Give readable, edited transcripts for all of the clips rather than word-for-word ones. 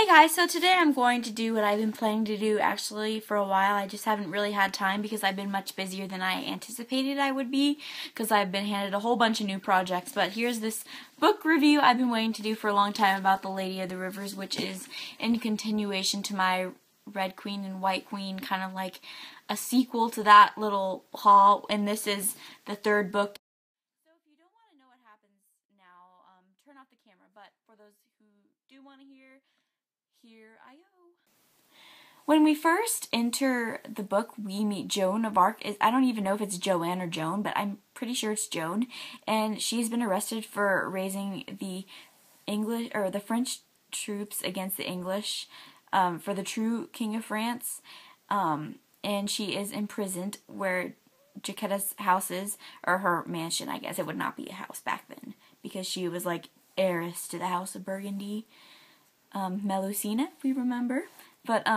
guys, so today I'm going to do what I've been planning to do actually for a while. I just haven't really had time because I've been much busier than I anticipated I would be because I've been handed a whole bunch of new projects. But here's this book review I've been waiting to do for a long time about The Lady of the Rivers, which is in continuation to my Red Queen and White Queen, kind of like a sequel to that little haul, and this is the third book. So if you don't want to know what happens now, turn off the camera, but for those who do want to hear, here I go. When we first enter the book, we meet Joan of Arc. I don't even know if it's Joanne or Joan, but I'm pretty sure it's Joan. And she's been arrested for raising the English or the French troops against the English for the true King of France. And she is imprisoned where Jacquetta's house is, or her mansion, I guess. It would not be a house back then because she was like heiress to the House of Burgundy. Melusina, if we remember. But,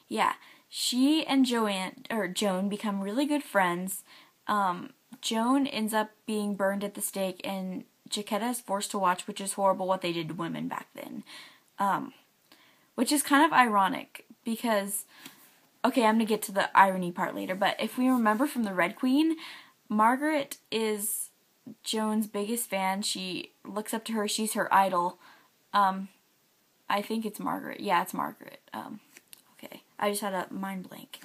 yeah, she and Joan become really good friends. Joan ends up being burned at the stake, and Jacquetta is forced to watch, which is horrible what they did to women back then. Which is kind of ironic, because, okay, I'm going to get to the irony part later, but if we remember from the Red Queen, Margaret is Joan's biggest fan. She looks up to her, she's her idol. I think it's Margaret. Yeah, it's Margaret. Okay. I just had a mind blank.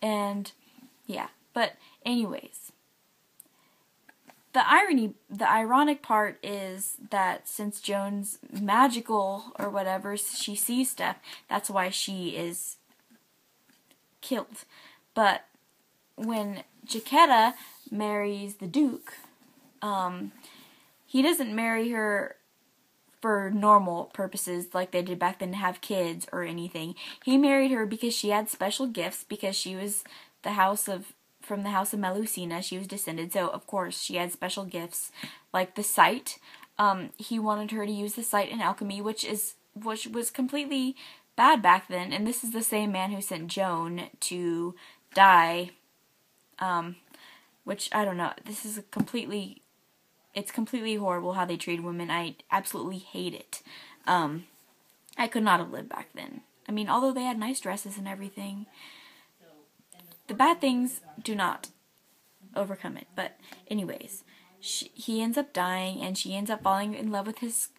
And, yeah. But, anyways. The ironic part is that since Joan's magical or whatever, she sees stuff, that's why she is killed. But, when Jacquetta marries the Duke, he doesn't marry her for normal purposes like they did back then to have kids or anything. He married her because she had special gifts, because she was from the house of Melusina. She was descended, so of course she had special gifts like the sight. He wanted her to use the sight in alchemy, which was completely bad back then, and this is the same man who sent Joan to die, which I don't know. This is it's completely horrible how they treat women. I absolutely hate it. I could not have lived back then. I mean, although they had nice dresses and everything, the bad things do not overcome it. But anyways, he ends up dying, and she ends up falling in love with his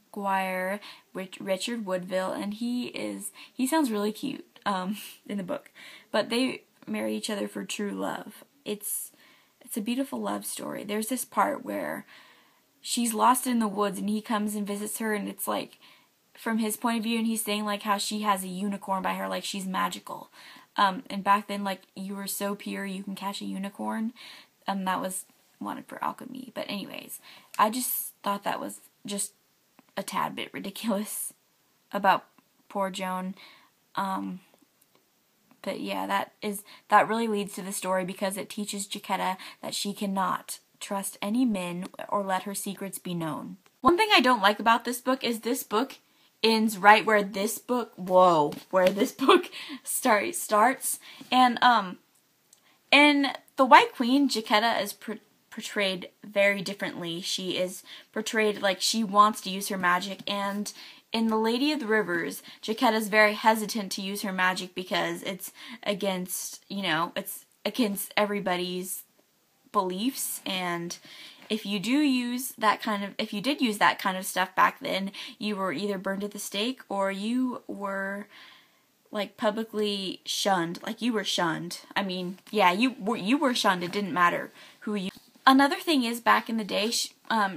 squire, Richard Woodville, and he sounds really cute in the book. But they marry each other for true love. It's a beautiful love story. There's this part where she's lost in the woods and he comes and visits her, and it's like from his point of view, and he's saying like how she has a unicorn by her, like she's magical. And back then, like, you were so pure you can catch a unicorn. That was wanted for alchemy. But anyways, I just thought that was just a tad bit ridiculous about poor Joan. But yeah, that really leads to the story, because it teaches Jacquetta that she cannot trust any men or let her secrets be known. One thing I don't like about this book is this book ends right where this book, starts. And, in The White Queen, Jacquetta is portrayed very differently. She is portrayed like she wants to use her magic, and in The Lady of the Rivers, Jacquetta's very hesitant to use her magic because it's against, it's against everybody's beliefs, and if you did use that kind of stuff back then, you were either burned at the stake or you were like publicly shunned. Like, you were shunned. I mean, yeah, you were shunned. It didn't matter who you. Another thing is, back in the day,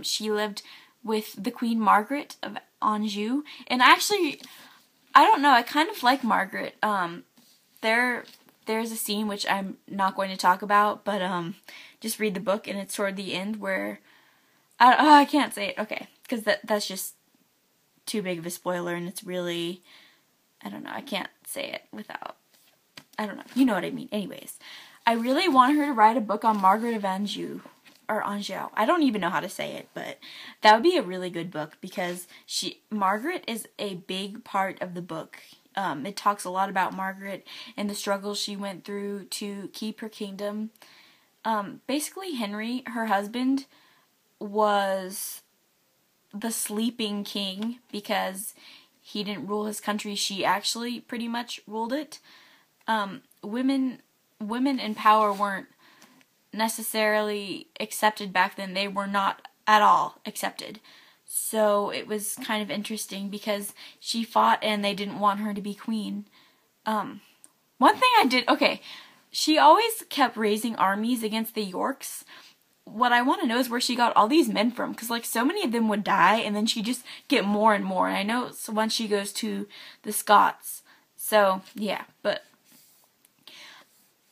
she lived with the Queen Margaret of Anjou, and actually, I don't know, I kind of like Margaret. There's a scene which I'm not going to talk about, but just read the book, and it's toward the end where I can't say it, okay, because that's just too big of a spoiler, and it's really, I don't know, I can't say it without, I don't know, you know what I mean. Anyways, I really want her to write a book on Margaret of Anjou. Or Anjou. I don't even know how to say it, but that would be a really good book, because Margaret is a big part of the book. It talks a lot about Margaret and the struggles she went through to keep her kingdom. Basically, Henry, her husband, was the sleeping king, because he didn't rule his country, she actually pretty much ruled it. Women in power weren't necessarily accepted back then. They were not at all accepted. So it was kind of interesting because she fought and they didn't want her to be queen. One thing she always kept raising armies against the Yorks. What I want to know is where she got all these men from, because like so many of them would die and then she'd just get more and more. And I know once she goes to the Scots. So yeah, but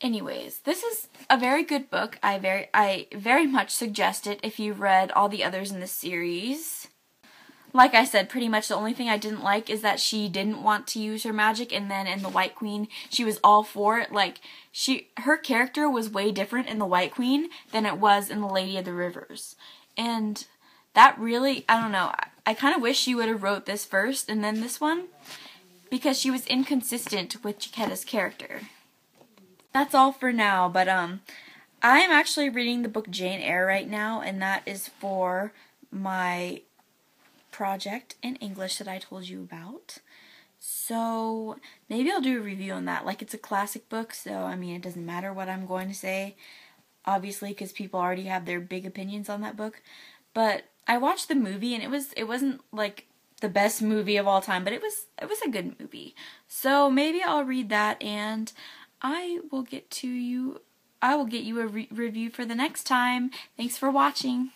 anyways, this is a very good book. I very much suggest it if you've read all the others in this series. Like I said, pretty much the only thing I didn't like is that she didn't want to use her magic, and then in the White Queen, she was all for it. Like, her character was way different in the White Queen than it was in the Lady of the Rivers. And that really, I don't know, I kind of wish she would have wrote this first and then this one, because she was inconsistent with Chiquetta's character. That's all for now, but I'm actually reading the book Jane Eyre right now, and that is for my project in English that I told you about. So maybe I'll do a review on that. Like, it's a classic book, so I mean it doesn't matter what I'm going to say, obviously, because people already have their big opinions on that book. But I watched the movie and it wasn't like the best movie of all time, but it was a good movie. So maybe I'll read that and I will get you a review for the next time. Thanks for watching.